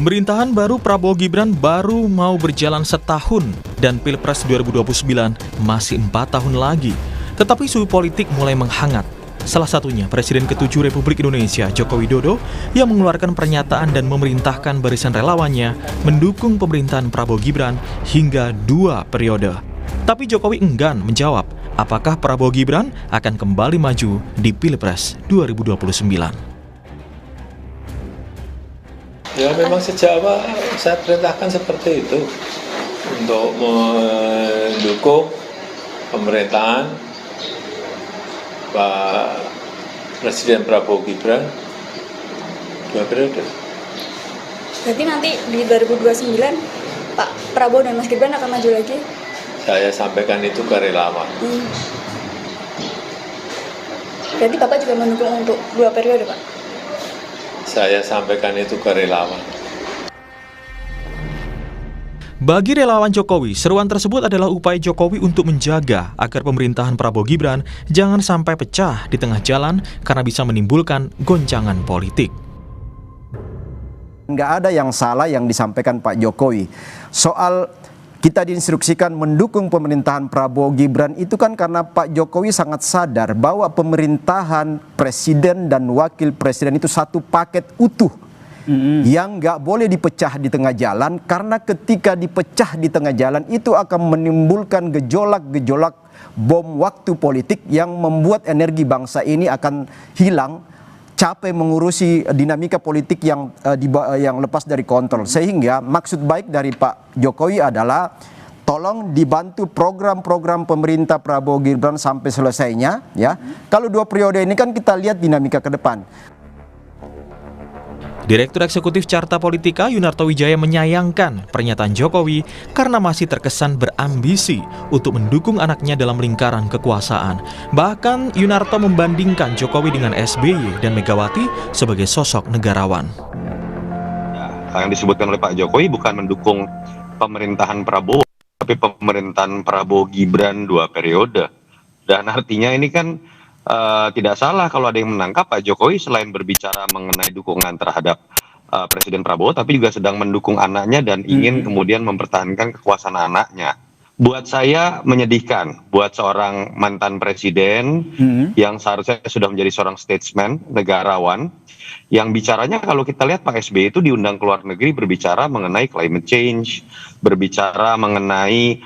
Pemerintahan baru Prabowo Gibran baru mau berjalan setahun dan Pilpres 2029 masih 4 tahun lagi. Tetapi suhu politik mulai menghangat. Salah satunya Presiden ke-7 Republik Indonesia Joko Widodo yang mengeluarkan pernyataan dan memerintahkan barisan relawannya mendukung pemerintahan Prabowo Gibran hingga 2 periode. Tapi Jokowi enggan menjawab apakah Prabowo Gibran akan kembali maju di Pilpres 2029. Ya memang sejak awal saya perintahkan seperti itu untuk mendukung pemerintahan Pak Presiden Prabowo Gibran 2 periode. Berarti nanti di 2029 Pak Prabowo dan Mas Gibran akan maju lagi? Saya sampaikan itu ke relawan. Berarti Bapak juga mendukung untuk 2 periode, Pak? Saya sampaikan itu ke relawan. Bagi relawan Jokowi, seruan tersebut adalah upaya Jokowi untuk menjaga agar pemerintahan Prabowo Gibran jangan sampai pecah di tengah jalan karena bisa menimbulkan goncangan politik. Nggak ada yang salah yang disampaikan Pak Jokowi. Soal kita diinstruksikan mendukung pemerintahan Prabowo Gibran itu kan karena Pak Jokowi sangat sadar bahwa pemerintahan presiden dan wakil presiden itu satu paket utuh yang nggak boleh dipecah di tengah jalan, karena ketika dipecah di tengah jalan itu akan menimbulkan gejolak-gejolak bom waktu politik yang membuat energi bangsa ini akan hilang, capek mengurusi dinamika politik yang lepas dari kontrol. Sehingga maksud baik dari Pak Jokowi adalah tolong dibantu program-program pemerintah Prabowo Gibran sampai selesainya, ya. Kalau 2 periode ini kan kita lihat dinamika ke depan. Direktur Eksekutif Carta Politika Yunarto Wijaya menyayangkan pernyataan Jokowi karena masih terkesan berambisi untuk mendukung anaknya dalam lingkaran kekuasaan. Bahkan Yunarto membandingkan Jokowi dengan SBY dan Megawati sebagai sosok negarawan. Yang disebutkan oleh Pak Jokowi bukan mendukung pemerintahan Prabowo, tapi pemerintahan Prabowo Gibran 2 periode. Dan artinya ini kan tidak salah kalau ada yang menangkap Pak Jokowi selain berbicara mengenai dukungan terhadap Presiden Prabowo, tapi juga sedang mendukung anaknya dan ingin kemudian mempertahankan kekuasaan anaknya. Buat saya menyedihkan, buat seorang mantan presiden yang seharusnya sudah menjadi seorang statesman, negarawan, yang bicaranya kalau kita lihat Pak SBY itu diundang ke luar negeri berbicara mengenai climate change, berbicara mengenai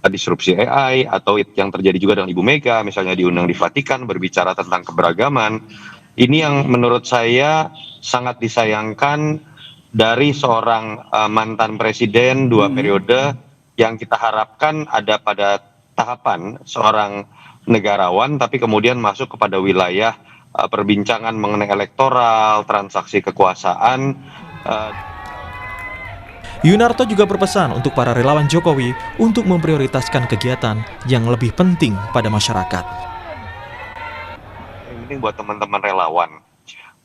disrupsi AI, atau yang terjadi juga dengan Ibu Mega, misalnya diundang di Vatikan berbicara tentang keberagaman. Ini yang menurut saya sangat disayangkan dari seorang mantan presiden 2 periode yang kita harapkan ada pada tahapan seorang negarawan, tapi kemudian masuk kepada wilayah perbincangan mengenai elektoral, transaksi kekuasaan. Yunarto juga berpesan untuk para relawan Jokowi untuk memprioritaskan kegiatan yang lebih penting pada masyarakat. Ini buat teman-teman relawan,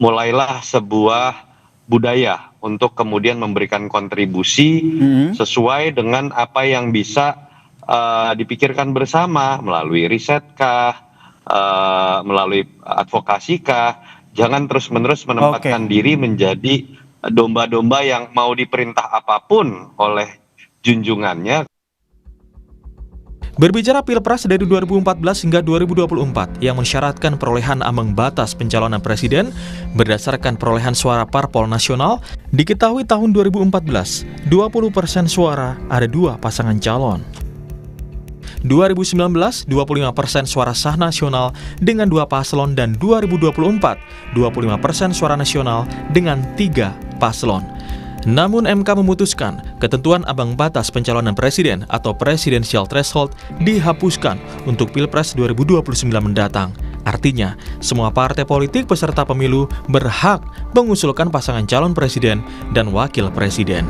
mulailah sebuah budaya untuk kemudian memberikan kontribusi sesuai dengan apa yang bisa dipikirkan bersama melalui risetkah, melalui advokasikah. Jangan terus-menerus menempatkan diri menjadi domba-domba yang mau diperintah apapun oleh junjungannya. Berbicara Pilpres dari 2014 hingga 2024 yang mensyaratkan perolehan ambang batas pencalonan presiden berdasarkan perolehan suara parpol nasional, diketahui tahun 2014, 20% suara ada 2 pasangan calon. 2019, 25% suara sah nasional dengan 2 paslon, dan 2024, 25% suara nasional dengan 3 paslon. Namun MK memutuskan ketentuan ambang batas pencalonan presiden atau presidential threshold dihapuskan untuk Pilpres 2029 mendatang. Artinya, semua partai politik peserta pemilu berhak mengusulkan pasangan calon presiden dan wakil presiden.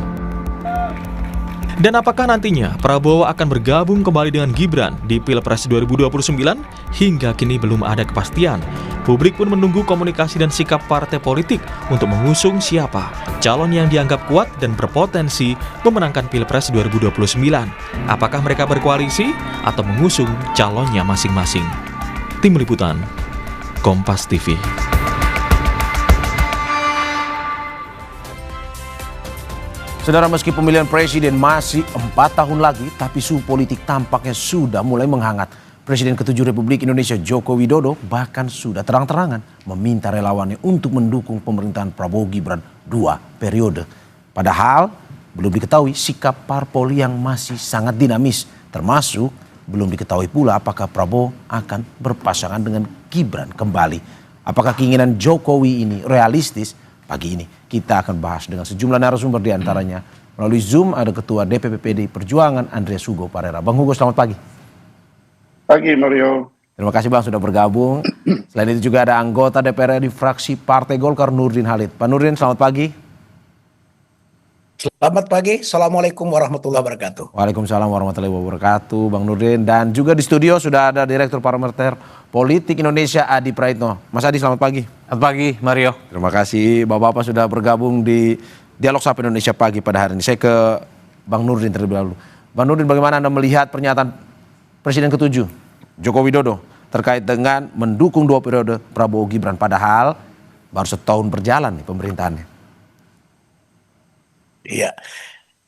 Dan apakah nantinya Prabowo akan bergabung kembali dengan Gibran di Pilpres 2029? Hingga kini belum ada kepastian. Publik pun menunggu komunikasi dan sikap partai politik untuk mengusung siapa calon yang dianggap kuat dan berpotensi memenangkan Pilpres 2029. Apakah mereka berkoalisi atau mengusung calonnya masing-masing? Tim Liputan, Kompas TV. Saudara, meski pemilihan presiden masih 4 tahun lagi, tapi suhu politik tampaknya sudah mulai menghangat. Presiden ke-7 Republik Indonesia Joko Widodo bahkan sudah terang-terangan meminta relawannya untuk mendukung pemerintahan Prabowo Gibran 2 periode. Padahal belum diketahui sikap parpol yang masih sangat dinamis, termasuk belum diketahui pula apakah Prabowo akan berpasangan dengan Gibran kembali. Apakah keinginan Jokowi ini realistis? Pagi ini kita akan bahas dengan sejumlah narasumber, di antaranya melalui Zoom ada Ketua DPP PDI Perjuangan Andreas Hugo Parera. Bang Hugo, selamat pagi. Pagi Mario. Terima kasih Bang sudah bergabung. Selain itu juga ada anggota DPR di fraksi Partai Golkar Nurdin Halid. Pak Nurdin, selamat pagi. Selamat pagi, Assalamualaikum warahmatullahi wabarakatuh. Waalaikumsalam warahmatullahi wabarakatuh, Bang Nurdin. Dan juga di studio sudah ada Direktur Parameter Politik Indonesia Adi Praitno. Mas Adi, selamat pagi. Selamat pagi, Mario. Terima kasih Bapak-Bapak sudah bergabung di Dialog Sapa Indonesia pagi pada hari ini. Saya ke Bang Nurdin terlebih dahulu. Bang Nurdin, bagaimana Anda melihat pernyataan Presiden ke-7 Joko Widodo terkait dengan mendukung 2 periode Prabowo Gibran, padahal baru setahun berjalan nih pemerintahannya? Iya,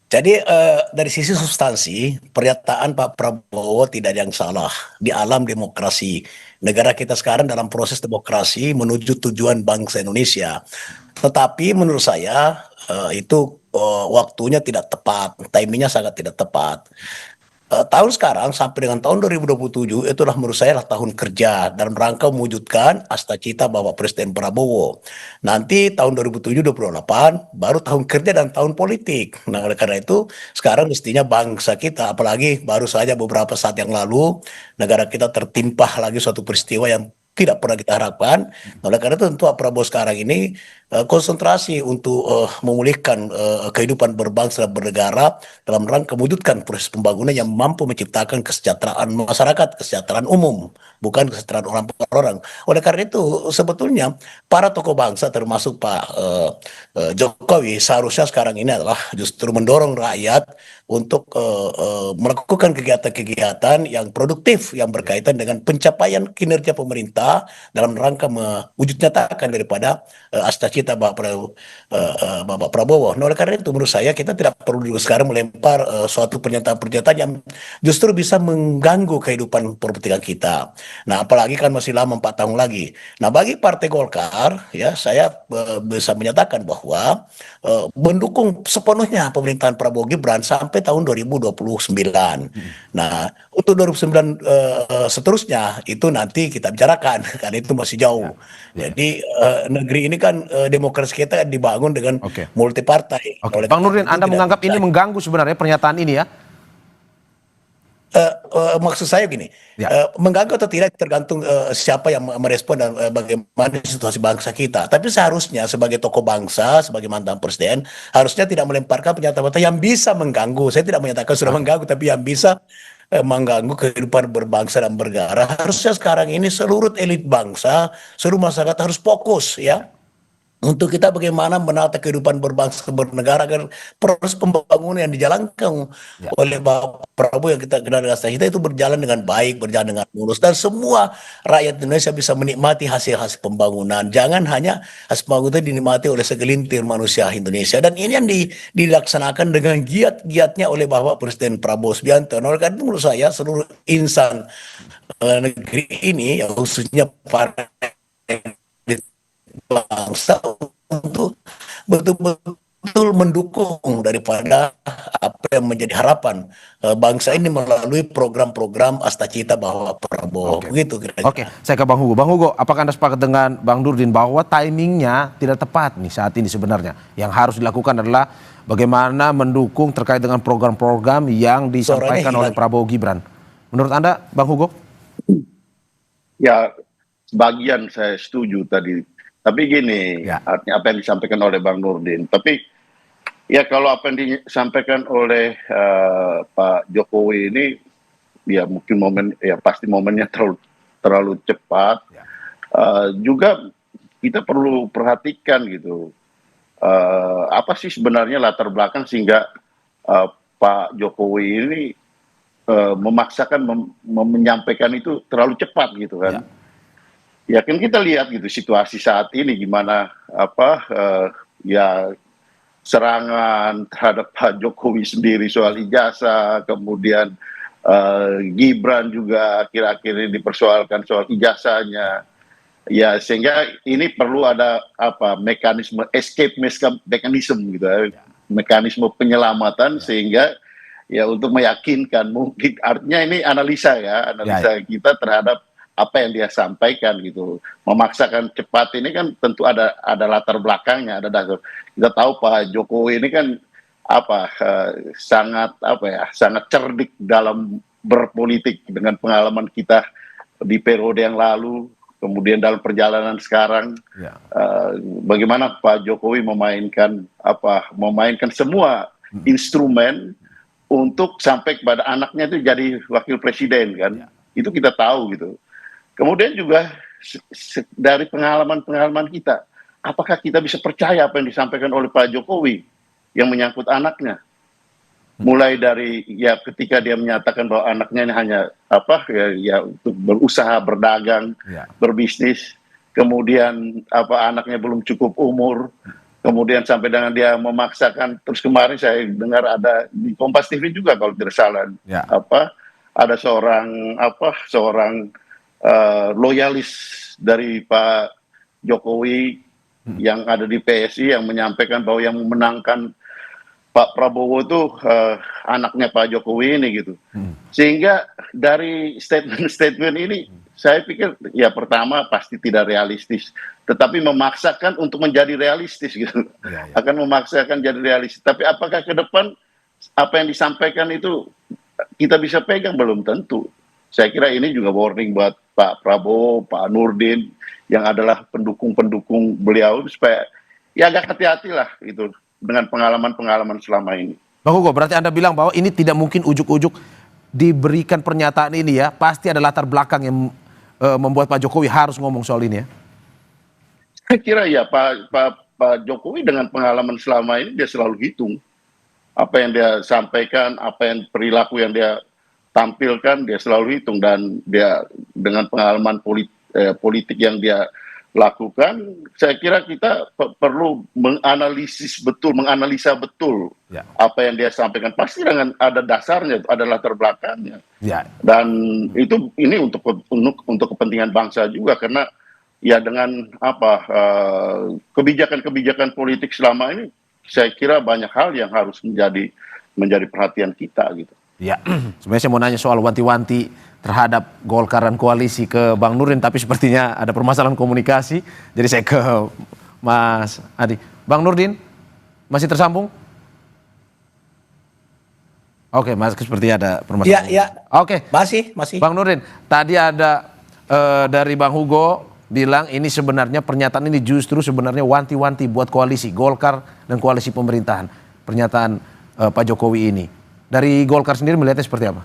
jadi dari sisi substansi pernyataan Pak Prabowo tidak ada yang salah. Di alam demokrasi, negara kita sekarang dalam proses demokrasi menuju tujuan bangsa Indonesia. Tetapi menurut saya itu waktunya tidak tepat, timingnya sangat tidak tepat. Tahun sekarang sampai dengan tahun 2027 itulah menurut saya adalah tahun kerja dalam rangka mewujudkan cita Bapak Presiden Prabowo. Nanti tahun 2027-2028 baru tahun kerja dan tahun politik. Nah, oleh karena itu sekarang mestinya bangsa kita, apalagi baru saja beberapa saat yang lalu negara kita tertimpa lagi suatu peristiwa yang tidak pernah kita harapkan. Oleh karena itu tentu Pak Prabowo sekarang ini konsentrasi untuk memulihkan kehidupan berbangsa dan bernegara dalam rangka mewujudkan proses pembangunan yang mampu menciptakan kesejahteraan masyarakat, kesejahteraan umum, bukan kesejahteraan orang per orang. Oleh karena itu sebetulnya para tokoh bangsa termasuk Pak Jokowi seharusnya sekarang ini adalah justru mendorong rakyat untuk melakukan kegiatan-kegiatan yang produktif yang berkaitan dengan pencapaian kinerja pemerintah dalam rangka mewujud nyatakan daripada cita Bapak Prabowo. Nah, oleh karena itu menurut saya kita tidak perlu sekarang melempar suatu pernyataan-pernyataan yang justru bisa mengganggu kehidupan perpolitikan kita. Nah, apalagi kan masih lama 4 tahun lagi. Nah, bagi Partai Golkar ya saya bisa menyatakan bahwa mendukung sepenuhnya pemerintahan Prabowo Gibran sampai tahun 2029. Nah, untuk 2009 seterusnya itu nanti kita bicarakan karena itu masih jauh. Jadi negeri ini kan demokrasi kita dibangun dengan multi partai. Bang Nurdin, Anda menganggap ini mengganggu sebenarnya pernyataan ini ya? Maksud saya gini, mengganggu atau tidak tergantung siapa yang merespon dan bagaimana situasi bangsa kita. Tapi seharusnya sebagai tokoh bangsa, sebagai mantan presiden, harusnya tidak melemparkan pernyataan-pernyataan yang bisa mengganggu. Saya tidak menyatakan sudah mengganggu, tapi yang bisa mengganggu kehidupan berbangsa dan bernegara. Harusnya sekarang ini seluruh elit bangsa, seluruh masyarakat harus fokus ya. Untuk kita bagaimana menata kehidupan berbangsa bernegara agar proses pembangunan yang dijalankan oleh Bapak Prabowo yang kita kenal dengan kita itu berjalan dengan baik, berjalan dengan mulus, dan semua rakyat Indonesia bisa menikmati hasil-hasil pembangunan. Jangan hanya hasil pembangunan dinikmati oleh segelintir manusia Indonesia, dan ini yang dilaksanakan dengan giat-giatnya oleh Bapak Presiden Prabowo Subianto. Nah, oleh karena itu menurut saya seluruh insan negeri ini, ya, khususnya para bangsa untuk betul-betul mendukung daripada apa yang menjadi harapan bangsa ini melalui program-program Astacita Bapak Prabowo. Begitu kira-kira. Oke, saya ke Bang Hugo. Bang Hugo, apakah Anda sepakat dengan Bang Nurdin bahwa timingnya tidak tepat nih saat ini sebenarnya? Yang harus dilakukan adalah bagaimana mendukung terkait dengan program-program yang disampaikan oleh Prabowo Gibran. Menurut Anda, Bang Hugo? Ya, sebagian saya setuju tadi. Tapi gini, artinya apa yang disampaikan oleh Bang Nurdin. Tapi ya kalau apa yang disampaikan oleh Pak Jokowi ini, ya mungkin pasti momennya terlalu cepat. Juga kita perlu perhatikan gitu, apa sih sebenarnya latar belakang sehingga Pak Jokowi ini memaksakan menyampaikan itu terlalu cepat gitu kan. Ya kan kita lihat gitu situasi saat ini gimana ya serangan terhadap Pak Jokowi sendiri soal ijazah, kemudian Gibran juga akhir-akhir ini dipersoalkan soal ijazahnya. Ya, sehingga ini perlu ada mekanisme escape mechanism gitu ya. Mekanisme penyelamatan sehingga ya untuk meyakinkan, mungkin artinya ini analisa kita terhadap apa yang dia sampaikan gitu. Memaksakan cepat ini kan tentu ada latar belakangnya, ada dasar. Kita tahu Pak Jokowi ini kan sangat sangat cerdik dalam berpolitik dengan pengalaman kita di periode yang lalu, kemudian dalam perjalanan sekarang. Bagaimana Pak Jokowi memainkan semua instrumen untuk sampai kepada anaknya itu jadi wakil presiden kan. Itu kita tahu gitu. Kemudian juga dari pengalaman kita, apakah kita bisa percaya apa yang disampaikan oleh Pak Jokowi yang menyangkut anaknya? Mulai dari ketika dia menyatakan bahwa anaknya ini hanya untuk berusaha, berdagang, berbisnis, kemudian anaknya belum cukup umur, kemudian sampai dengan dia memaksakan. Terus kemarin saya dengar ada di Kompas TV juga kalau tidak salah, ada seorang loyalis dari Pak Jokowi yang ada di PSI yang menyampaikan bahwa yang memenangkan Pak Prabowo itu anaknya Pak Jokowi ini gitu. Sehingga dari statement ini saya pikir pertama pasti tidak realistis, tetapi memaksakan untuk menjadi realistis gitu. Akan memaksakan jadi realistis. Tapi apakah ke depan apa yang disampaikan itu kita bisa pegang? Belum tentu. Saya kira ini juga warning buat Pak Prabowo, Pak Nurdin yang adalah pendukung-pendukung beliau supaya agak hati-hatilah gitu dengan pengalaman-pengalaman selama ini. Bang Hugo, berarti Anda bilang bahwa ini tidak mungkin ujuk-ujuk diberikan pernyataan ini ya, pasti ada latar belakang yang membuat Pak Jokowi harus ngomong soal ini ya? Saya kira Pak Jokowi dengan pengalaman selama ini dia selalu hitung apa yang dia sampaikan, apa yang perilaku yang dia tampilkan, dia selalu hitung, dan dia dengan pengalaman politik yang dia lakukan, saya kira kita perlu menganalisa betul apa yang dia sampaikan. Pasti dengan ada dasarnya, ada latar belakangnya. Dan ini untuk kepentingan bangsa juga, karena dengan kebijakan-kebijakan politik selama ini, saya kira banyak hal yang harus menjadi perhatian kita gitu. Sebenarnya saya mau nanya soal wanti-wanti terhadap Golkar dan koalisi ke Bang Nurdin, tapi sepertinya ada permasalahan komunikasi, jadi saya ke Mas Adi. Bang Nurdin, masih tersambung? Oke, Mas, sepertinya ada permasalahan. Oke, masih. Bang Nurdin, tadi ada dari Bang Hugo bilang ini sebenarnya pernyataan ini justru sebenarnya wanti-wanti buat koalisi Golkar dan koalisi pemerintahan. Pernyataan Pak Jokowi ini. Dari Golkar sendiri melihatnya seperti apa?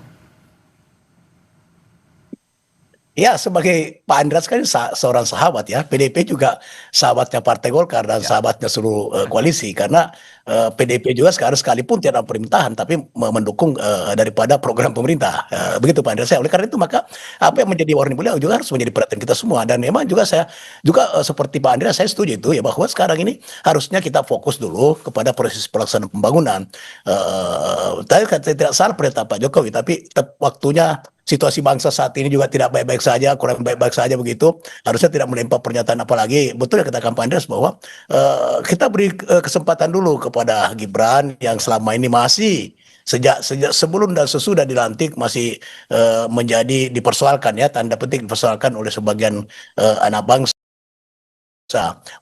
Ya, sebagai Pak Andreas kan seorang sahabat ya. PDIP juga sahabatnya Partai Golkar dan sahabatnya seluruh koalisi. Karena PDIP juga sekalipun tidak pemerintahan, tapi mendukung daripada program pemerintah. Begitu Pak Andreas. Oleh karena itu maka apa yang menjadi warning beliau juga harus menjadi perhatian kita semua. Dan memang juga saya juga seperti Pak Andreas, saya setuju itu ya, bahwa sekarang ini harusnya kita fokus dulu kepada proses pelaksanaan pembangunan. Tadi tidak salah perintah Pak Jokowi, tapi waktunya situasi bangsa saat ini juga tidak baik-baik saja, kurang baik-baik saja begitu. Harusnya tidak melempar pernyataan apalagi. Betul ya katakan Pak Andreas bahwa kita beri kesempatan dulu kepada Gibran yang selama ini masih sejak sebelum dan sesudah dilantik masih dipersoalkan ya, tanda petik dipersoalkan oleh sebagian anak bangsa.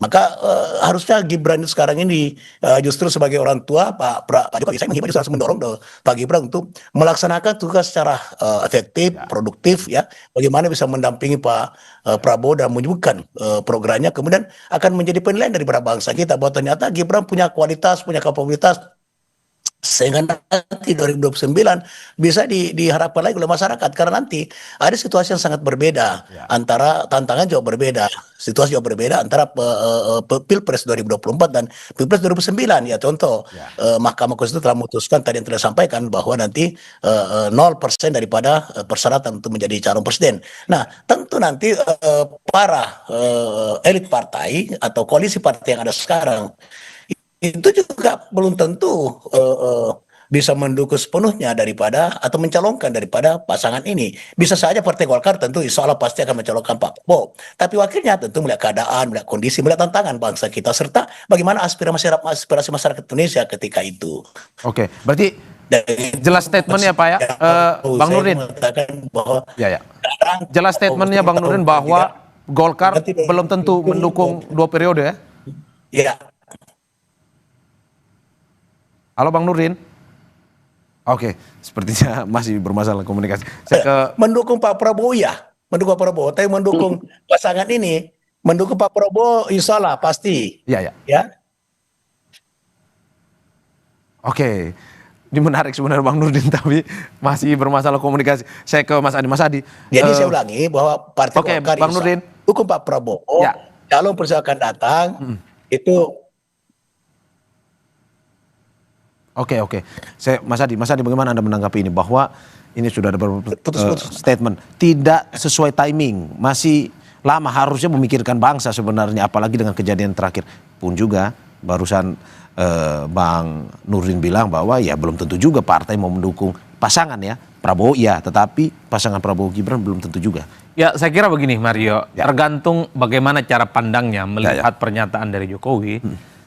Maka harusnya Gibran itu sekarang ini justru sebagai orang tua Pak Jokowi, saya menghimbau justru mendorong Pak Gibran untuk melaksanakan tugas secara efektif, produktif ya. Bagaimana bisa mendampingi Pak Prabowo dan menyebutkan programnya, kemudian akan menjadi penilaian daripada bangsa kita bahwa ternyata Gibran punya kualitas, punya kapabilitas, sehingga nanti 2029 bisa diharapkan lagi oleh masyarakat, karena nanti ada situasi yang sangat berbeda antara tantangan jauh berbeda, situasi jauh berbeda antara Pilpres 2024 dan Pilpres 2009 ya. Contoh Mahkamah Konstitusi telah memutuskan tadi yang telah sampaikan bahwa nanti 0% daripada persyaratan untuk menjadi calon presiden. Nah, tentu nanti para elit partai atau koalisi partai yang ada sekarang itu juga belum tentu bisa mendukung sepenuhnya daripada atau mencalonkan daripada pasangan ini. Bisa saja Partai Golkar tentu insya Allah pasti akan mencalonkan Pak Prabowo. Tapi wakilnya tentu melihat keadaan, melihat kondisi, melihat tantangan bangsa kita, serta bagaimana aspirasi masyarakat Indonesia ketika itu. Oke, berarti Dan jelas statementnya Pak ya, Bang Nurdin. Bahwa Ya. Jelas statementnya Bang Nurdin bahwa Golkar belum tentu mendukung 2 periode ya. Ya, Halo Bang Nurdin. Oke, sepertinya masih bermasalah komunikasi. Saya ke mendukung Pak Prabowo ya, mendukung Pak Prabowo, tapi mendukung pasangan ini, mendukung Pak Prabowo insya Allah pasti. ya. Ya. Oke. Ini menarik sebenarnya Bang Nurdin, tapi masih bermasalah komunikasi. Saya ke Mas Adi. Mas Adi. Jadi saya ulangi bahwa Partai Oke, Golkar Bang Nurdin. dukung Pak Prabowo. Ya. Calon presiden akan datang itu. Oke. Mas Adi, bagaimana Anda menanggapi ini bahwa ini sudah ada beberapa statement tidak sesuai timing, masih lama, harusnya memikirkan bangsa sebenarnya, apalagi dengan kejadian terakhir pun juga barusan Bang Nurdin bilang bahwa ya belum tentu juga partai mau mendukung pasangan ya Prabowo ya, tetapi pasangan Prabowo Gibran belum tentu juga. Ya, saya kira begini Mario, tergantung bagaimana cara pandangnya melihat pernyataan dari Jokowi.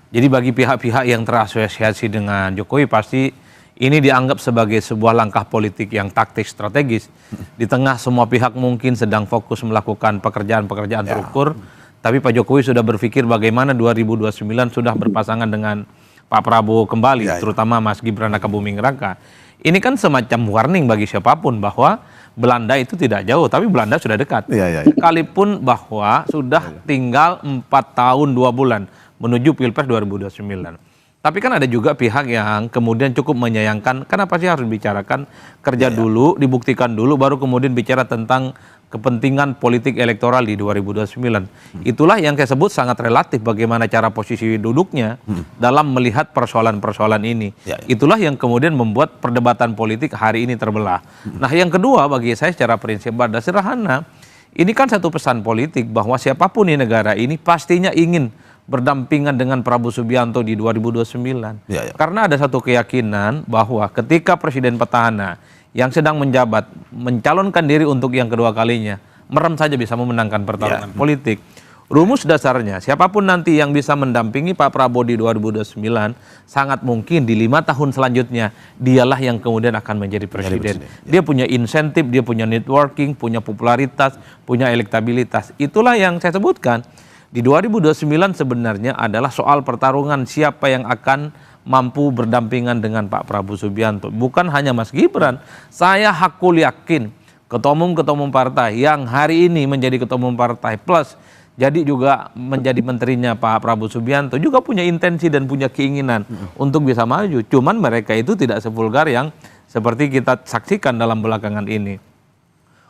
Jadi bagi pihak-pihak yang terasosiasi dengan Jokowi pasti ini dianggap sebagai sebuah langkah politik yang taktis strategis. Di tengah semua pihak mungkin sedang fokus melakukan pekerjaan-pekerjaan terukur, tapi Pak Jokowi sudah berpikir bagaimana 2029 sudah berpasangan dengan Pak Prabowo kembali, terutama Mas Gibran Rakabuming Raka. Ini kan semacam warning bagi siapapun bahwa Belanda itu tidak jauh, tapi Belanda sudah dekat. Sekalipun bahwa sudah tinggal 4 tahun 2 bulan menuju Pilpres 2029. Tapi kan ada juga pihak yang kemudian cukup menyayangkan, kenapa sih harus dibicarakan kerja dulu, dibuktikan dulu, baru kemudian bicara tentang kepentingan politik elektoral di 2029. Itulah yang saya sebut sangat relatif bagaimana cara posisi duduknya dalam melihat persoalan-persoalan ini. Itulah yang kemudian membuat perdebatan politik hari ini terbelah. Nah yang kedua bagi saya secara prinsip pada sederhana, ini kan satu pesan politik bahwa siapapun di negara ini pastinya ingin berdampingan dengan Prabowo Subianto di 2029. Karena ada satu keyakinan bahwa ketika presiden petahana yang sedang menjabat mencalonkan diri untuk yang kedua kalinya, merem saja bisa memenangkan pertarungan politik. Rumus dasarnya siapapun nanti yang bisa mendampingi Pak Prabowo di 2029 sangat mungkin di 5 tahun selanjutnya dialah yang kemudian akan menjadi presiden. Dia punya insentif, dia punya networking, punya popularitas, punya elektabilitas. Itulah yang saya sebutkan. Di 2029 sebenarnya adalah soal pertarungan siapa yang akan mampu berdampingan dengan Pak Prabowo Subianto. Bukan hanya Mas Gibran, saya hakul yakin ketua umum partai yang hari ini menjadi ketua umum partai plus jadi juga menjadi menterinya Pak Prabowo Subianto juga punya intensi dan punya keinginan untuk bisa maju. Cuman mereka itu tidak sevulgar yang seperti kita saksikan dalam belakangan ini.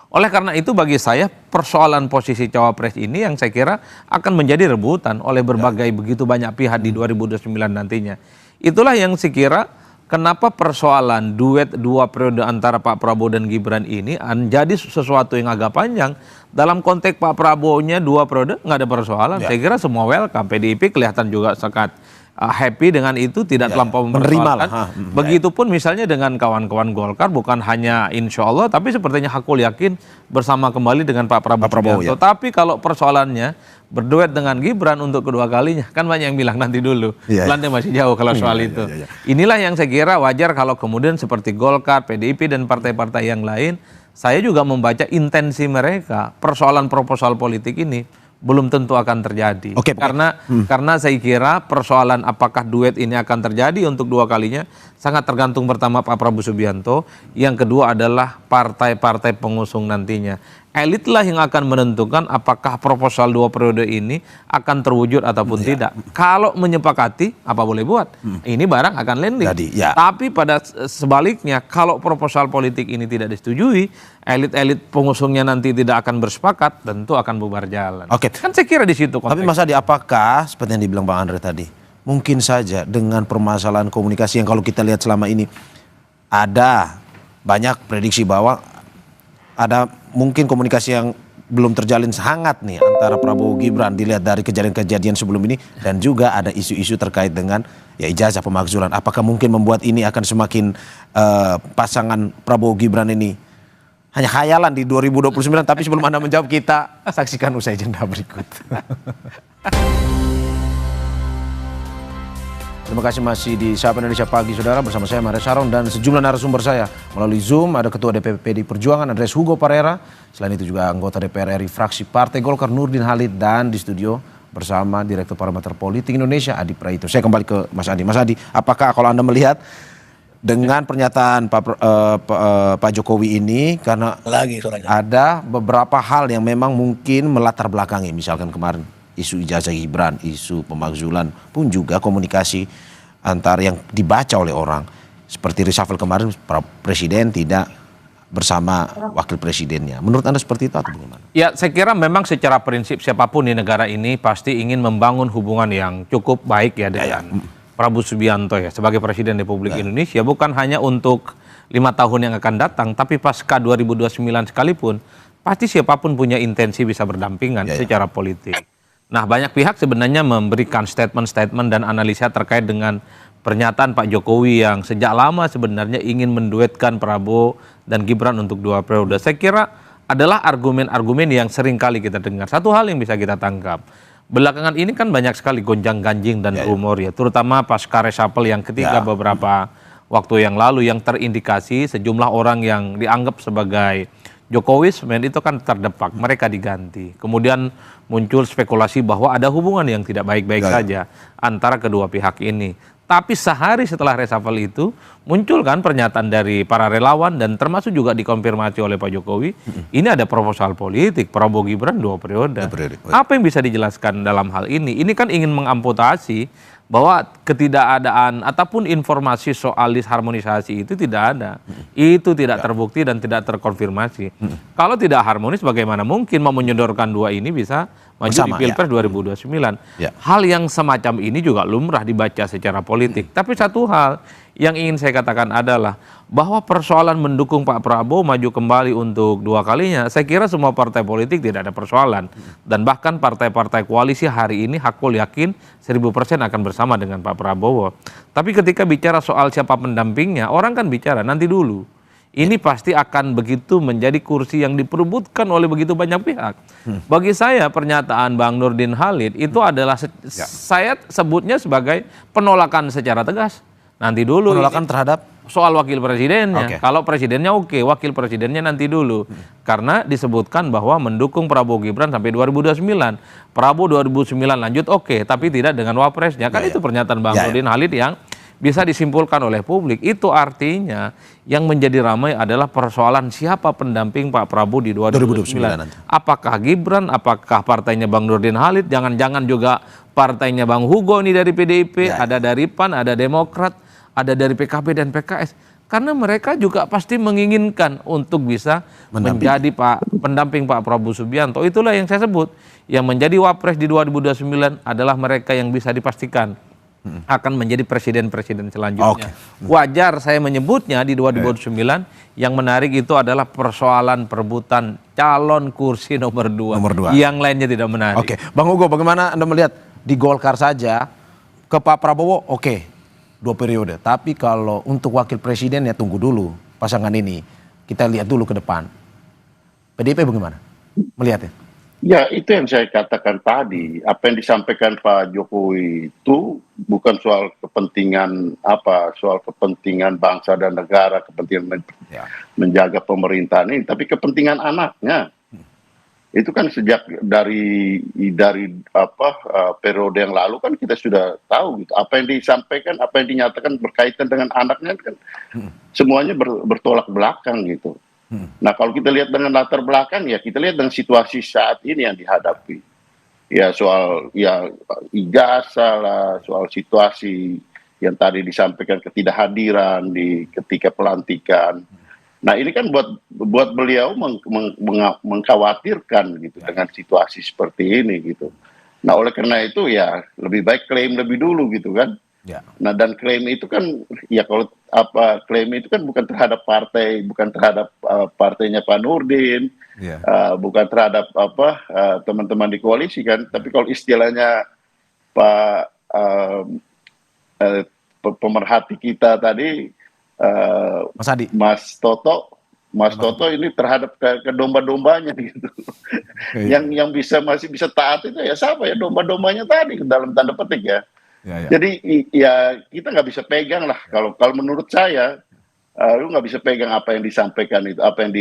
Oleh karena itu bagi saya persoalan posisi cawapres ini yang saya kira akan menjadi rebutan oleh berbagai begitu banyak pihak di 2029 nantinya. Itulah yang saya kira kenapa persoalan duet 2 periode antara Pak Prabowo dan Gibran ini menjadi sesuatu yang agak panjang. Dalam konteks Pak Prabowo-nya 2 periode nggak ada persoalan. Saya kira semua welcome. PDIP kelihatan juga sangat happy dengan itu, tidak terlampau mempersoalkan. Begitupun misalnya dengan kawan-kawan Golkar, bukan hanya insya Allah, tapi sepertinya hakul yakin bersama kembali dengan Pak Prabowo. Tapi kalau persoalannya berduet dengan Gibran untuk kedua kalinya, kan banyak yang bilang nanti dulu, Belanda masih jauh kalau soal itu. Inilah yang saya kira wajar kalau kemudian seperti Golkar, PDIP dan partai-partai yang lain, saya juga membaca intensi mereka, persoalan proposal politik ini belum tentu akan terjadi. Karena saya kira persoalan apakah duet ini akan terjadi untuk 2 kalinya sangat tergantung pertama Pak Prabowo Subianto, yang kedua adalah partai-partai pengusung nantinya. Elitlah yang akan menentukan apakah proposal 2 periode ini akan terwujud ataupun tidak. Kalau menyepakati, apa boleh buat. Ini barang akan landing. Tapi pada sebaliknya, kalau proposal politik ini tidak disetujui, elit-elit pengusungnya nanti tidak akan bersepakat, tentu akan bubar jalan. Kan saya kira di situ konteksnya. Tapi Mas Adi, apakah seperti yang dibilang Bang Andre tadi, mungkin saja dengan permasalahan komunikasi yang kalau kita lihat selama ini ada banyak prediksi bahwa ada mungkin komunikasi yang belum terjalin hangat nih antara Prabowo Gibran dilihat dari kejadian-kejadian sebelum ini, dan juga ada isu-isu terkait dengan ya ijazah pemakzulan. Apakah mungkin membuat ini akan semakin pasangan Prabowo Gibran ini hanya khayalan di 2029? Tapi sebelum Anda menjawab, kita saksikan usai jeda berikut. Terima kasih masih di Sapa Indonesia Pagi, saudara, bersama saya Maria Saron dan sejumlah narasumber saya. Melalui Zoom ada Ketua DPP PDI Perjuangan Andreas Hugo Parera, selain itu juga anggota DPR RI fraksi Partai Golkar Nurdin Halid, dan di studio bersama Direktur Parameter Politik Indonesia Adi Praitno. Saya kembali ke Mas Adi. Mas Adi, apakah kalau Anda melihat dengan pernyataan Pak Jokowi ini, karena ada beberapa hal yang memang mungkin melatar belakangi, misalkan kemarin isu ijazah Gibran, isu pemakzulan, pun juga komunikasi antara yang dibaca oleh orang seperti reshuffle kemarin, presiden tidak bersama wakil presidennya. Menurut Anda seperti itu atau bagaimana? Ya, saya kira memang secara prinsip siapapun di negara ini pasti ingin membangun hubungan yang cukup baik ya dengan Prabowo Subianto ya sebagai Presiden Republik Indonesia, bukan hanya untuk 5 tahun yang akan datang, tapi pasca 2029 sekalipun pasti siapapun punya intensi bisa berdampingan secara politik. Nah, banyak pihak sebenarnya memberikan statement-statement dan analisa terkait dengan pernyataan Pak Jokowi yang sejak lama sebenarnya ingin menduetkan Prabowo dan Gibran untuk 2 periode. Saya kira adalah argumen-argumen yang sering kali kita dengar. Satu hal yang bisa kita tangkap, belakangan ini kan banyak sekali gonjang-ganjing dan rumor ya, terutama pasca reshuffle yang ketiga beberapa waktu yang lalu, yang terindikasi sejumlah orang yang dianggap sebagai Jokowismen itu kan terdepak, mereka diganti. Kemudian muncul spekulasi bahwa ada hubungan yang tidak baik-baik saja antara kedua pihak ini. Tapi sehari setelah reshuffle itu muncul kan pernyataan dari para relawan dan termasuk juga dikonfirmasi oleh Pak Jokowi, ini ada proposal politik Prabowo Gibran 2 periode. Apa yang bisa dijelaskan dalam hal ini? Ini kan ingin mengamputasi bahwa ketidakadaan ataupun informasi soal disharmonisasi itu tidak ada. Itu tidak terbukti dan tidak terkonfirmasi. Kalau tidak harmonis, bagaimana mungkin mau menyodorkan 2 ini bisa maju di Pilpres 2029. Hal yang semacam ini juga lumrah dibaca secara politik. Tapi satu hal yang ingin saya katakan adalah bahwa persoalan mendukung Pak Prabowo maju kembali untuk 2 kalinya, saya kira semua partai politik tidak ada persoalan. Dan bahkan partai-partai koalisi hari ini hakul yakin 1000% akan bersama dengan Pak Prabowo. Tapi ketika bicara soal siapa pendampingnya, orang kan bicara nanti dulu. Ini pasti akan begitu menjadi kursi yang diperebutkan oleh begitu banyak pihak. Bagi saya pernyataan Bang Nurdin Halid itu adalah saya sebutnya sebagai penolakan secara tegas. Nanti dulu. Penolakan terhadap soal wakil presidennya. Kalau presidennya oke, wakil presidennya nanti dulu. Karena disebutkan bahwa mendukung Prabowo Gibran sampai 2029. Prabowo 2009 lanjut oke, tapi tidak dengan wapresnya. Kan itu pernyataan Bang Nurdin Halid yang bisa disimpulkan oleh publik. Itu artinya yang menjadi ramai adalah persoalan siapa pendamping Pak Prabowo di 2029 nanti. Apakah Gibran, apakah partainya Bang Nurdin Halid, jangan-jangan juga partainya Bang Hugo ini dari PDIP, ada dari PAN, ada Demokrat, ada dari PKB dan PKS. Karena mereka juga pasti menginginkan untuk bisa menjadi pendamping Pak Prabowo Subianto. Itulah yang saya sebut, yang menjadi wapres di 2029 adalah mereka yang bisa dipastikan akan menjadi presiden-presiden selanjutnya. Wajar saya menyebutnya di 2029 yang menarik itu adalah persoalan perebutan calon kursi nomor 2. Yang lainnya tidak menarik. Bang Hugo, bagaimana Anda melihat di Golkar saja ke Pak Prabowo 2 periode. Tapi kalau untuk wakil presiden ya tunggu dulu pasangan ini. Kita lihat dulu ke depan. PDIP bagaimana melihatnya? Ya, itu yang saya katakan tadi. Apa yang disampaikan Pak Jokowi itu bukan soal kepentingan soal kepentingan bangsa dan negara, kepentingan menjaga pemerintahan ini, tapi kepentingan anaknya. Itu kan sejak dari periode yang lalu kan kita sudah tahu gitu. Apa yang disampaikan, apa yang dinyatakan berkaitan dengan anaknya kan semuanya bertolak belakang gitu. Nah, kalau kita lihat dengan latar belakang, ya kita lihat dengan situasi saat ini yang dihadapi. Ya soal ijazah lah, soal situasi yang tadi disampaikan ketidakhadiran ketika pelantikan. Nah, ini kan buat beliau mengkhawatirkan gitu dengan situasi seperti ini gitu. Nah, oleh karena itu ya lebih baik klaim lebih dulu gitu kan. Ya. Nah, dan klaim itu kan, ya kalau klaim itu kan bukan terhadap partai, bukan terhadap partainya Pak Nurdin, bukan terhadap teman-teman di koalisi kan, tapi kalau istilahnya Pak pemerhati kita tadi, Mas Adi. Mas Toto ini terhadap ke domba-dombanya gitu. Yang masih bisa taat itu ya siapa ya, domba-dombanya tadi dalam tanda petik ya. Jadi ya kita nggak bisa pegang lah, kalau menurut saya lu nggak bisa pegang apa yang disampaikan itu, apa yang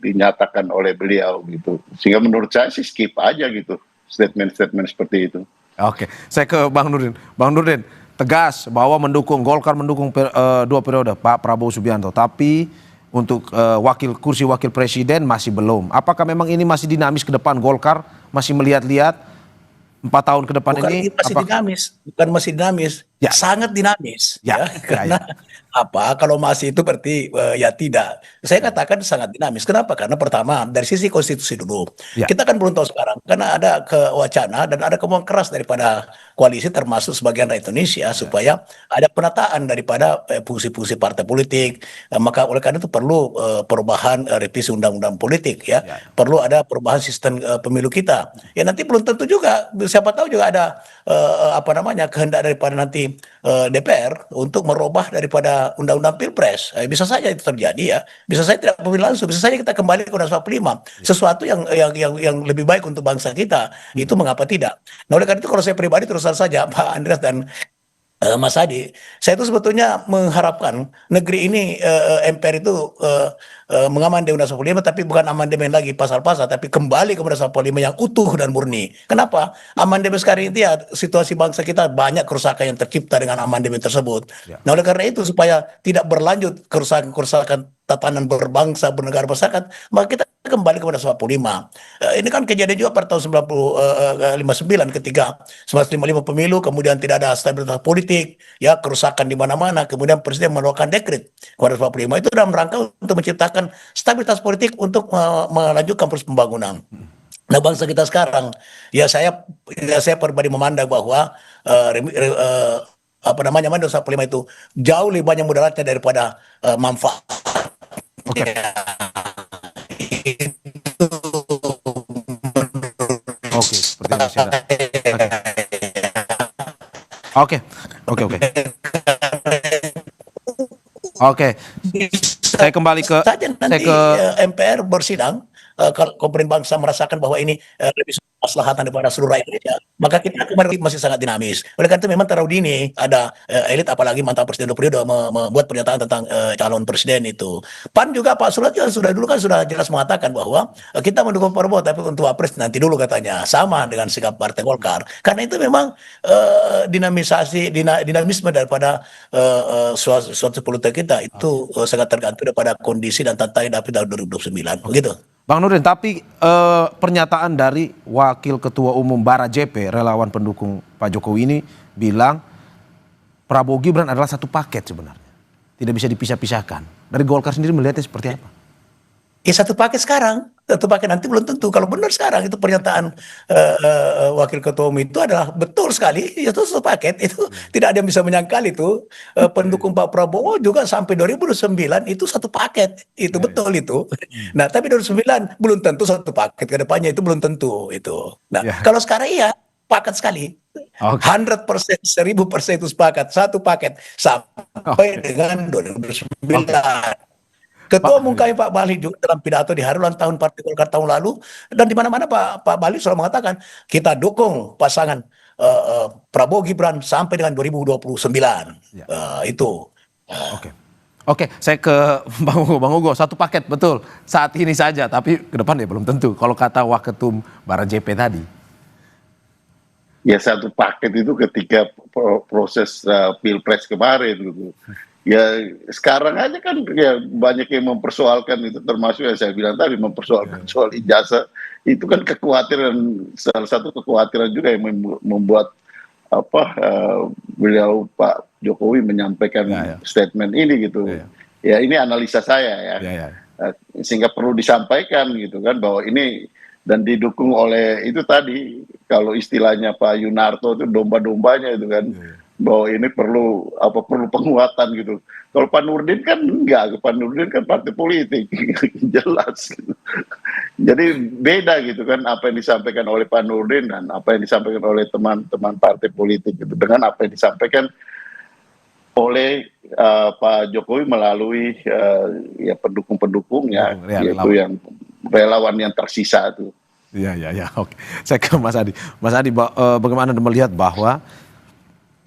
dinyatakan oleh beliau gitu. Sehingga menurut saya sih skip aja gitu statement-statement seperti itu. Oke, saya ke Bang Nurdin. Bang Nurdin, tegas bahwa Golkar mendukung 2 periode Pak Prabowo Subianto, tapi untuk kursi wakil presiden masih belum. Apakah memang ini masih dinamis ke depan, Golkar masih melihat-lihat 4 tahun ke depan ini? Bukan masih dinamis, ya. Sangat dinamis. Karena kalau masih itu berarti ya tidak. Saya katakan sangat dinamis. Kenapa? Karena pertama dari sisi konstitusi dulu. Kita kan belum tahu sekarang, karena ada wacana dan ada kemauan keras daripada koalisi termasuk sebagian rakyat Indonesia supaya ada penataan daripada fungsi-fungsi partai politik. Maka oleh karena itu perlu perubahan revisi undang-undang politik ya. Perlu ada perubahan sistem pemilu kita. Ya nanti belum tentu juga, siapa tahu juga ada kehendak daripada nanti DPR untuk merubah daripada undang-undang Pilpres. Bisa saja itu terjadi ya. Bisa saja tidak pemilihan langsung. Bisa saja kita kembali ke Undang-Undang 45. Sesuatu yang lebih baik untuk bangsa kita. Itu mengapa tidak? Nah, oleh karena itu kalau saya pribadi terus saja Pak Andreas dan Mas Adi, saya itu sebetulnya mengharapkan negeri ini MPR itu mengamandemen Undang-Undang 45, tapi bukan amandemen lagi pasal-pasal, tapi kembali ke Undang-Undang 45 yang utuh dan murni. Kenapa? Amandemen sekarang itu ya situasi bangsa kita banyak kerusakan yang tercipta dengan amandemen tersebut. Nah, oleh karena itu supaya tidak berlanjut kerusakan tatanan berbangsa, bernegara, masyarakat, maka kita kembali kepada 45. Ini kan kejadian juga pada tahun 1959 ketika 1955 pemilu, kemudian tidak ada stabilitas politik, ya kerusakan di mana-mana, kemudian presiden mengeluarkan dekret kepada 45 itu dalam rangka untuk menciptakan stabilitas politik untuk melanjutkan proses pembangunan. Nah, bangsa kita sekarang, ya saya pribadi memandang bahwa Undang-Undang 45 itu jauh lebih banyak mudaratnya daripada manfaat. Oke. Oke, seperti yang saya. Oke. Saya kembali ke MPR bersidang kalau pemerintah bangsa merasakan bahwa ini lebih maslahatan daripada seluruh rakyat Indonesia, maka kita kemarin masih sangat dinamis. Oleh karena itu memang terlalu dini ada elit apalagi mantan presiden 2 periode membuat pernyataan tentang calon presiden itu. PAN juga Pak Surat sudah jelas mengatakan bahwa kita mendukung Prabowo tapi untuk Wapres nanti dulu katanya, sama dengan sikap Partai Golkar. Karena itu memang dinamisme daripada suatu politik kita itu sangat tergantung daripada kondisi dan tantangan tahun 2029 begitu. Bang Nurdin, tapi pernyataan dari Wakil Ketua Umum Bara JP, relawan pendukung Pak Jokowi ini bilang Prabowo Gibran adalah satu paket sebenarnya. Tidak bisa dipisah-pisahkan. Dari Golkar sendiri melihatnya seperti apa? Ya satu paket sekarang, satu paket nanti belum tentu. Kalau benar sekarang itu pernyataan Wakil Ketua Umum itu adalah betul sekali, itu satu paket. Itu tidak ada yang bisa menyangkal itu. Pendukung Pak Prabowo juga sampai 2009 itu satu paket. Itu betul itu. Nah tapi 2009 belum tentu satu paket, ke depannya itu belum tentu itu. Nah kalau sekarang iya, paket sekali. 100%, 1000% itu sepakat, satu paket sampai dengan 2009. Ketua Umum kami Pak Bali juga dalam pidato di hari ulang tahun Partai Golkar tahun lalu dan di mana-mana Pak Bali selalu mengatakan kita dukung pasangan Prabowo Gibran sampai dengan 2029. Itu. Oke, saya ke Bang Ugo, satu paket betul saat ini saja, tapi ke depan ya belum tentu. Kalau kata Waketum Bara JP tadi. Ya satu paket itu ketika proses Pilpres kemarin gitu. Ya sekarang aja kan ya banyak yang mempersoalkan itu, termasuk yang saya bilang tadi mempersoalkan soal ijazah. Itu kan kekhawatiran, salah satu kekhawatiran juga yang membuat beliau Pak Jokowi menyampaikan statement ini gitu. Ya ini analisa saya ya. Sehingga perlu disampaikan gitu kan bahwa ini dan didukung oleh itu tadi, kalau istilahnya Pak Yunarto itu domba-dombanya itu kan. bahwa ini perlu penguatan gitu. Kalau Pak Nurdin kan enggak, Pak Nurdin kan partai politik jelas. Jadi beda gitu kan apa yang disampaikan oleh Pak Nurdin dan apa yang disampaikan oleh teman-teman partai politik gitu dengan apa yang disampaikan oleh Pak Jokowi melalui ya pendukung-pendukungnya, yaitu yang relawan yang tersisa itu. Ya, oke. Saya ke Mas Adi. Mas Adi, bagaimana Anda melihat bahwa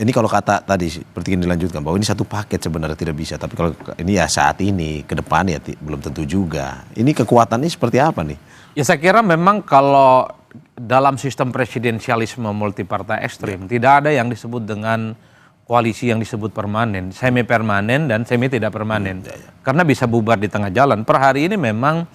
ini kalau kata tadi seperti yang dilanjutkan bahwa ini satu paket sebenarnya tidak bisa, tapi kalau ini ya saat ini ke depan ya belum tentu juga. Ini kekuatannya seperti apa nih? Ya saya kira memang kalau dalam sistem presidensialisme multipartai ekstrim tidak ada yang disebut dengan koalisi yang disebut permanen, semi permanen dan semi tidak permanen. Karena bisa bubar di tengah jalan. Per hari ini memang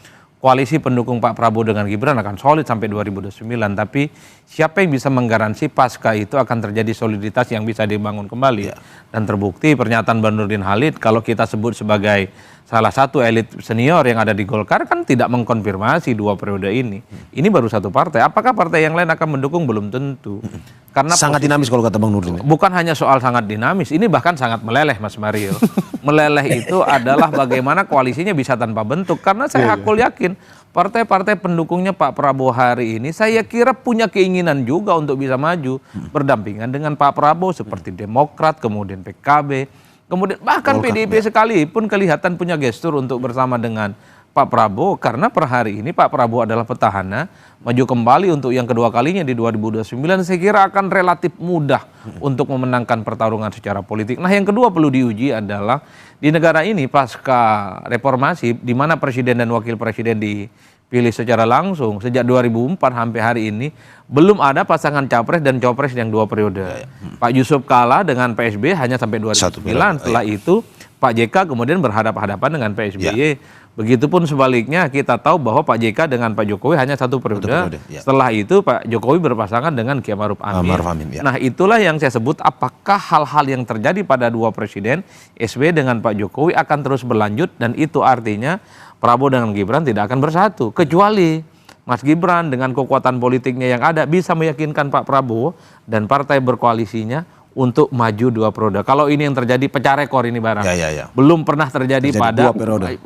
koalisi pendukung Pak Prabowo dengan Gibran akan solid sampai 2029, tapi siapa yang bisa menggaransi pasca itu akan terjadi soliditas yang bisa dibangun kembali. Dan terbukti pernyataan Bang Nurdin Halid, kalau kita sebut sebagai salah satu elit senior yang ada di Golkar, kan tidak mengkonfirmasi 2 periode ini. Ini baru satu partai, apakah partai yang lain akan mendukung? Belum tentu. Karena sangat dinamis kalau kata Bang Nurdin. Bukan hanya soal sangat dinamis, ini bahkan sangat meleleh Mas Mario. Meleleh itu adalah bagaimana koalisinya bisa tanpa bentuk. Karena saya hakul yakin partai-partai pendukungnya Pak Prabowo hari ini saya kira punya keinginan juga untuk bisa maju berdampingan dengan Pak Prabowo seperti Demokrat, kemudian PKB, kemudian bahkan PDIP sekalipun kelihatan punya gestur untuk bersama dengan Pak Prabowo, karena per hari ini Pak Prabowo adalah petahana, maju kembali untuk yang kedua kalinya di 2029, saya kira akan relatif mudah untuk memenangkan pertarungan secara politik. Nah yang kedua perlu diuji adalah di negara ini pasca reformasi, di mana presiden dan wakil presiden dipilih secara langsung sejak 2004 sampai hari ini, belum ada pasangan capres dan copres yang 2 periode. Pak Yusuf kalah dengan PSB hanya sampai 2009, setelah itu Pak JK kemudian berhadapan-hadapan dengan PSBY. Begitupun sebaliknya kita tahu bahwa Pak JK dengan Pak Jokowi hanya 1 periode. Setelah itu Pak Jokowi berpasangan dengan Kiai Ma'ruf Amin. Nah itulah yang saya sebut, apakah hal-hal yang terjadi pada 2 presiden SBY dengan Pak Jokowi akan terus berlanjut, dan itu artinya Prabowo dengan Gibran tidak akan bersatu, kecuali Mas Gibran dengan kekuatan politiknya yang ada bisa meyakinkan Pak Prabowo dan partai berkoalisinya untuk maju 2 periode. Kalau ini yang terjadi pecah rekor ini barang. Belum pernah terjadi pada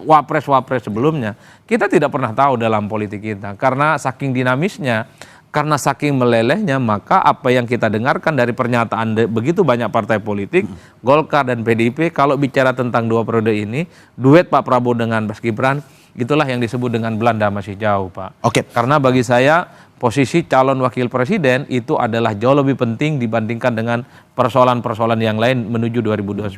wapres-wapres sebelumnya. Kita tidak pernah tahu dalam politik kita. Karena saking dinamisnya, karena saking melelehnya, maka apa yang kita dengarkan dari pernyataan begitu banyak partai politik, Golkar dan PDIP, kalau bicara tentang 2 periode ini, duet Pak Prabowo dengan Mas Gibran, itulah yang disebut dengan Belanda masih jauh, Pak. Karena bagi saya, posisi calon wakil presiden itu adalah jauh lebih penting dibandingkan dengan persoalan-persoalan yang lain menuju 2029.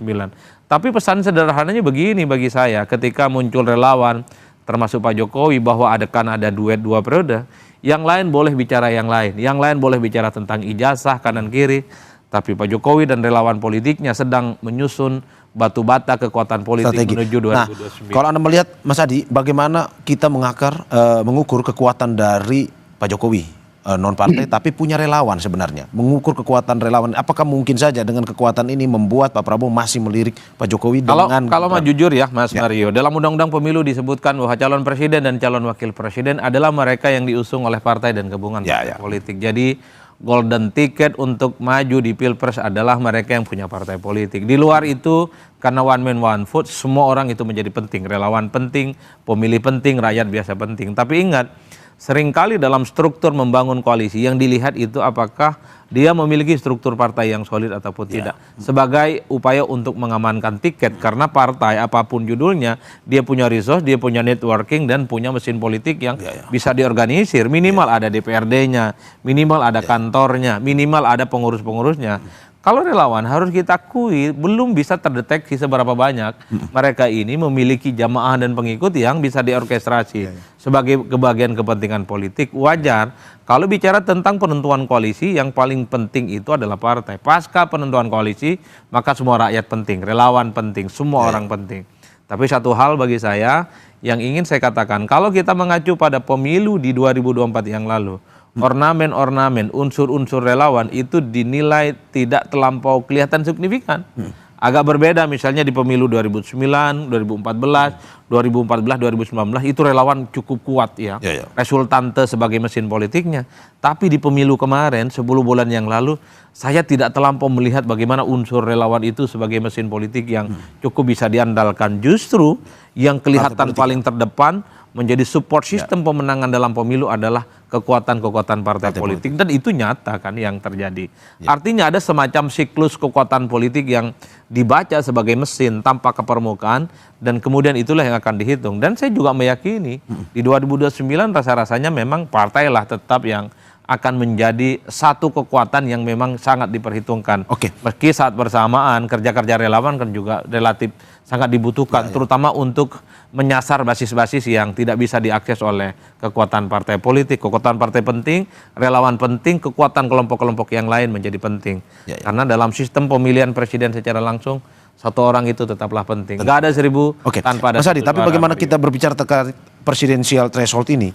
Tapi pesan sederhananya begini bagi saya, ketika muncul relawan termasuk Pak Jokowi bahwa ada duet 2 periode, yang lain boleh bicara yang lain boleh bicara tentang ijazah kanan kiri, tapi Pak Jokowi dan relawan politiknya sedang menyusun batu bata kekuatan politik menuju 2029. Nah, kalau Anda melihat Mas Adi, bagaimana kita mengukur kekuatan dari Pak Jokowi non partai tapi punya relawan sebenarnya, mengukur kekuatan relawan, apakah mungkin saja dengan kekuatan ini membuat Pak Prabowo masih melirik Pak Jokowi dengan kalau mau jujur ya Mas Mario, dalam Undang-Undang Pemilu disebutkan bahwa calon presiden dan calon wakil presiden adalah mereka yang diusung oleh partai dan gabungan partai politik. Jadi golden ticket untuk maju di Pilpres adalah mereka yang punya partai politik. Di luar itu karena one man one vote, semua orang itu menjadi penting, relawan penting, pemilih penting, rakyat biasa penting. Tapi ingat, seringkali dalam struktur membangun koalisi yang dilihat itu apakah dia memiliki struktur partai yang solid ataupun tidak. Sebagai upaya untuk mengamankan tiket, karena partai apapun judulnya, dia punya resource, dia punya networking, dan punya mesin politik yang bisa diorganisir. Minimal ada DPRD-nya, minimal ada kantornya, minimal ada pengurus-pengurusnya. Kalau relawan harus kita akui belum bisa terdeteksi seberapa banyak mereka ini memiliki jamaah dan pengikut yang bisa diorkestrasi sebagai kebagian kepentingan politik. Wajar kalau bicara tentang penentuan koalisi, yang paling penting itu adalah partai. Pasca penentuan koalisi, maka semua rakyat penting, relawan penting, semua orang penting. Tapi satu hal bagi saya yang ingin saya katakan, kalau kita mengacu pada pemilu di 2024 yang lalu, ornamen-ornamen, unsur-unsur relawan itu dinilai tidak terlampau kelihatan signifikan. Agak berbeda misalnya di pemilu 2009, 2014, 2019 itu relawan cukup kuat ya. Resultante sebagai mesin politiknya. Tapi di pemilu kemarin 10 bulan yang lalu saya tidak terlampau melihat bagaimana unsur relawan itu sebagai mesin politik yang cukup bisa diandalkan. Justru yang kelihatan paling terdepan menjadi support sistem pemenangan dalam pemilu adalah kekuatan-kekuatan partai politik, dan itu nyata kan yang terjadi. Artinya ada semacam siklus kekuatan politik yang dibaca sebagai mesin tanpa ke permukaan, dan kemudian itulah yang akan dihitung. Dan saya juga meyakini di 2029 rasa-rasanya memang partailah tetap yang akan menjadi satu kekuatan yang memang sangat diperhitungkan. Meski saat bersamaan kerja-kerja relawan kan juga relatif sangat dibutuhkan, terutama untuk menyasar basis-basis yang tidak bisa diakses oleh kekuatan partai politik. Kekuatan partai penting, relawan penting, kekuatan kelompok-kelompok yang lain menjadi penting. Karena dalam sistem pemilihan presiden secara langsung, satu orang itu tetaplah penting. Nggak ada 1000 tanpa ada. Mas Adi, tapi bagaimana kita berbicara terkait presidensial threshold ini?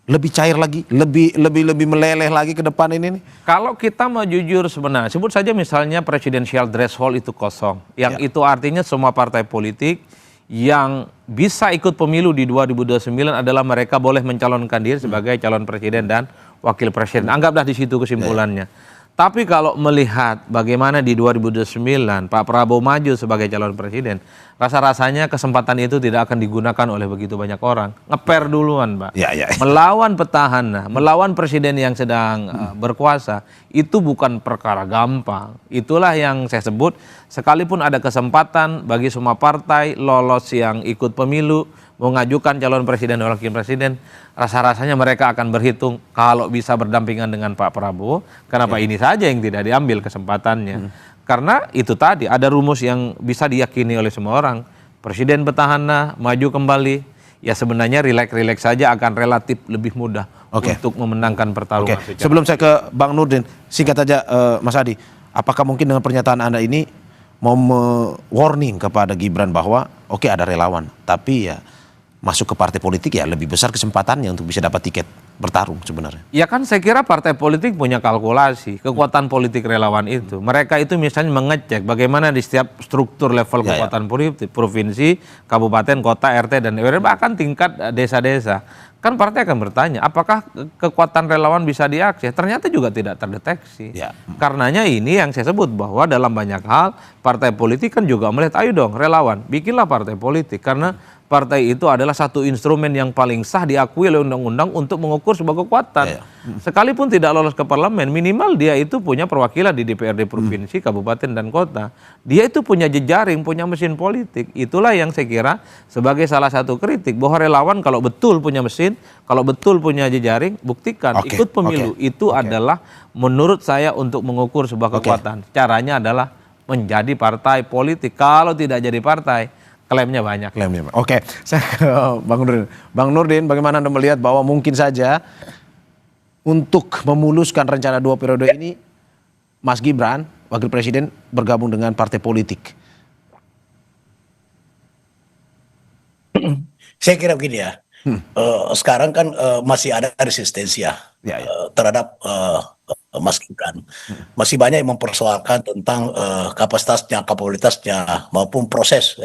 Lebih cair lagi, lebih meleleh lagi ke depan ini nih? Kalau kita mau jujur sebenarnya, sebut saja misalnya presidensial threshold itu kosong. Yang itu artinya semua partai politik yang bisa ikut pemilu di 2029 adalah mereka boleh mencalonkan diri sebagai calon presiden dan wakil presiden. Anggaplah di situ kesimpulannya. Tapi kalau melihat bagaimana di 2029 Pak Prabowo maju sebagai calon presiden, rasa-rasanya kesempatan itu tidak akan digunakan oleh begitu banyak orang. Ngeper duluan, Pak. Melawan petahana, melawan presiden yang sedang berkuasa, itu bukan perkara gampang. Itulah yang saya sebut, sekalipun ada kesempatan bagi semua partai lolos yang ikut pemilu, mengajukan calon presiden dan wakil presiden, rasa-rasanya mereka akan berhitung kalau bisa berdampingan dengan Pak Prabowo, kenapa ini saja yang tidak diambil kesempatannya. Karena itu tadi, ada rumus yang bisa diyakini oleh semua orang. Presiden petahana, maju kembali, ya sebenarnya rileks-rileks saja akan relatif lebih mudah untuk memenangkan pertarungan. Sebelum saya ke Bang Nurdin, singkat saja Mas Adi, apakah mungkin dengan pernyataan Anda ini mau warning kepada Gibran bahwa ada relawan, tapi ya masuk ke partai politik ya lebih besar kesempatannya untuk bisa dapat tiket bertarung sebenarnya. Ya kan saya kira partai politik punya kalkulasi, kekuatan politik relawan itu. Mereka itu misalnya mengecek bagaimana di setiap struktur level kekuatan politik, provinsi, kabupaten, kota, RT, dan RW, bahkan tingkat desa-desa. Kan partai akan bertanya, apakah kekuatan relawan bisa diakses? Ternyata juga tidak terdeteksi. Karenanya ini yang saya sebut bahwa dalam banyak hal, partai politik kan juga melihat, ayo dong relawan, bikinlah partai politik. Karena partai itu adalah satu instrumen yang paling sah diakui oleh undang-undang untuk mengukur sebuah kekuatan. Sekalipun tidak lolos ke parlemen, minimal dia itu punya perwakilan di DPRD provinsi, kabupaten, dan kota. Dia itu punya jejaring, punya mesin politik. Itulah yang saya kira sebagai salah satu kritik, bahwa relawan kalau betul punya mesin, kalau betul punya jejaring, buktikan, ikut pemilu. Itu adalah menurut saya untuk mengukur sebuah kekuatan. Caranya adalah menjadi partai politik. Kalau tidak jadi partai, klaimnya banyak. Saya ke Bang Nurdin. Bang Nurdin, bagaimana Anda melihat bahwa mungkin saja untuk memuluskan rencana 2 periode ini, Mas Gibran, Wakil Presiden, bergabung dengan partai politik? Saya kira begini ya, sekarang kan masih ada resistensi terhadap Mas Gibran. Masih banyak yang mempersoalkan tentang kapasitasnya, kapabilitasnya maupun proses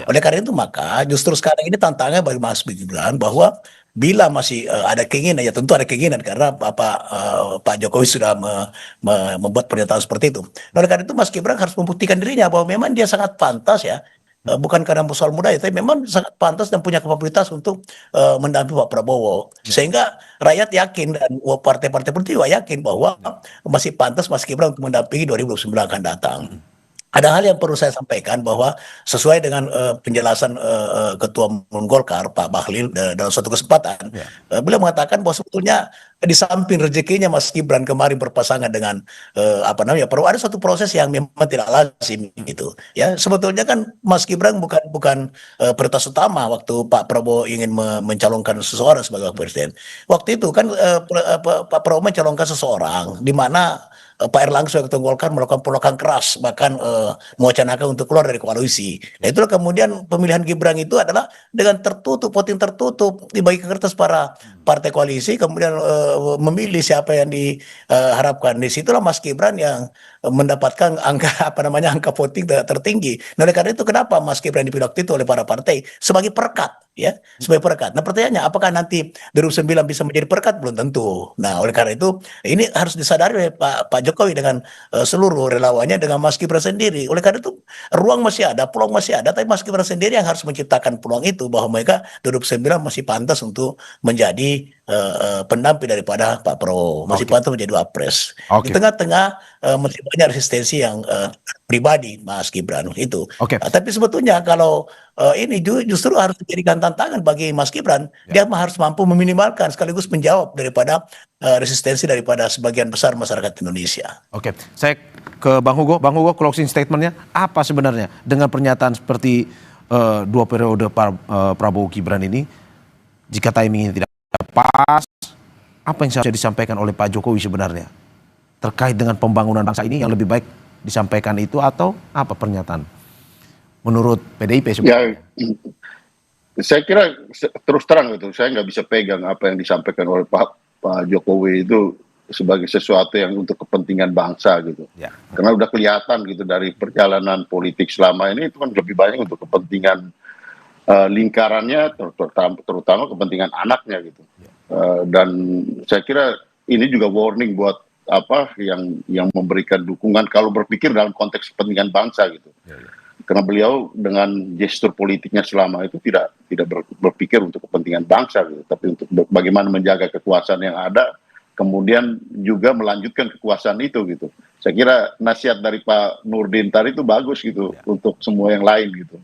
Oleh karena itu maka justru sekarang ini tantangannya bagi Mas Gibran bahwa bila masih ada keinginan, ya tentu ada keinginan karena Pak Jokowi sudah membuat pernyataan seperti itu. Oleh karena itu Mas Gibran harus membuktikan dirinya bahwa memang dia sangat pantas bukan karena soal muda tapi memang sangat pantas dan punya kapabilitas untuk mendampingi Pak Prabowo. Sehingga rakyat yakin dan partai-partai politik juga yakin bahwa masih pantas Mas Gibran untuk mendampingi 2029 akan datang. Ada hal yang perlu saya sampaikan bahwa sesuai dengan penjelasan Ketua Umum Golkar Pak Bahlil dalam suatu kesempatan, beliau mengatakan bahwa sebetulnya di samping rezekinya Mas Gibran kemarin berpasangan dengan perlu ada suatu proses yang memang tidak lazim gitu. Ya sebetulnya kan Mas Gibran bukan prioritas utama waktu Pak Prabowo ingin mencalonkan seseorang sebagai presiden. Waktu itu kan Pak Prabowo mencalonkan seseorang di mana Pak Erlangga sebagai Ketua Golkar melakukan penolakan keras, bahkan mewacanakan untuk keluar dari koalisi. Nah itulah kemudian pemilihan Gibran itu adalah dengan tertutup, voting tertutup, dibagi ke kertas para partai koalisi, kemudian memilih siapa yang diharapkan. Di situlah Mas Gibran yang mendapatkan angka voting tertinggi. Nah, oleh karena itu kenapa Mas Gibran dipilih waktu itu oleh para partai sebagai perekat, ya, sebagai perekat. Nah, pertanyaannya apakah nanti 2009 bisa menjadi perekat? Belum tentu. Nah, oleh karena itu ini harus disadari oleh Pak Jokowi dengan seluruh relawannya, dengan Mas Gibran sendiri. Oleh karena itu ruang masih ada, peluang masih ada, tapi Mas Gibran sendiri yang harus menciptakan peluang itu, bahwa mereka 2009 masih pantas untuk menjadi pendamping daripada Pak Prabowo, masih pantas menjadi wapres. Di tengah-tengah masih banyak resistensi yang pribadi Mas Gibran itu. Tapi sebetulnya kalau ini justru harus dijadikan tantangan bagi Mas Gibran. Dia harus mampu meminimalkan sekaligus menjawab daripada resistensi daripada sebagian besar masyarakat Indonesia. Oke, saya ke Bang Hugo. Bang Hugo, closing statementnya apa sebenarnya dengan pernyataan seperti 2 periode Prabowo Gibran ini? Jika timingnya tidak pas, apa yang seharusnya disampaikan oleh Pak Jokowi sebenarnya terkait dengan pembangunan bangsa ini, yang lebih baik disampaikan itu atau apa pernyataan menurut PDIP sebenarnya? Ya, saya kira terus terang itu, saya nggak bisa pegang apa yang disampaikan oleh Pak Jokowi itu sebagai sesuatu yang untuk kepentingan bangsa gitu. Karena udah kelihatan gitu dari perjalanan politik selama ini itu kan lebih banyak untuk kepentingan lingkarannya, terutama kepentingan anaknya gitu. Dan saya kira ini juga warning buat yang memberikan dukungan kalau berpikir dalam konteks kepentingan bangsa gitu. Karena beliau dengan gestur politiknya selama itu tidak berpikir untuk kepentingan bangsa gitu, tapi untuk bagaimana menjaga kekuasaan yang ada, kemudian juga melanjutkan kekuasaan itu gitu. Saya kira nasihat dari Pak Nurdin tadi itu bagus gitu untuk semua yang lain gitu.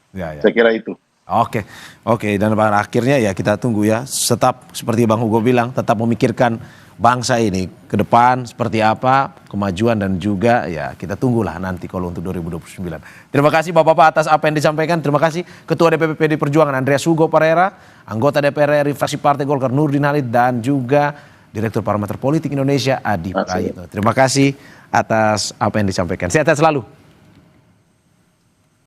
Saya kira itu. Oke, dan pada akhirnya ya kita tunggu ya, tetap seperti Bang Hugo bilang, tetap memikirkan bangsa ini ke depan seperti apa kemajuan, dan juga ya kita tunggulah nanti kalau untuk 2029. Terima kasih Bapak-bapak atas apa yang disampaikan. Terima kasih Ketua DPP PD Perjuangan Andreas Hugo Parera, anggota DPR RI fraksi Partai Golkar Nurdin Halid, dan juga Direktur Parameter Politik Indonesia Adi Prayitno. Terima kasih atas apa yang disampaikan. Sehat selalu.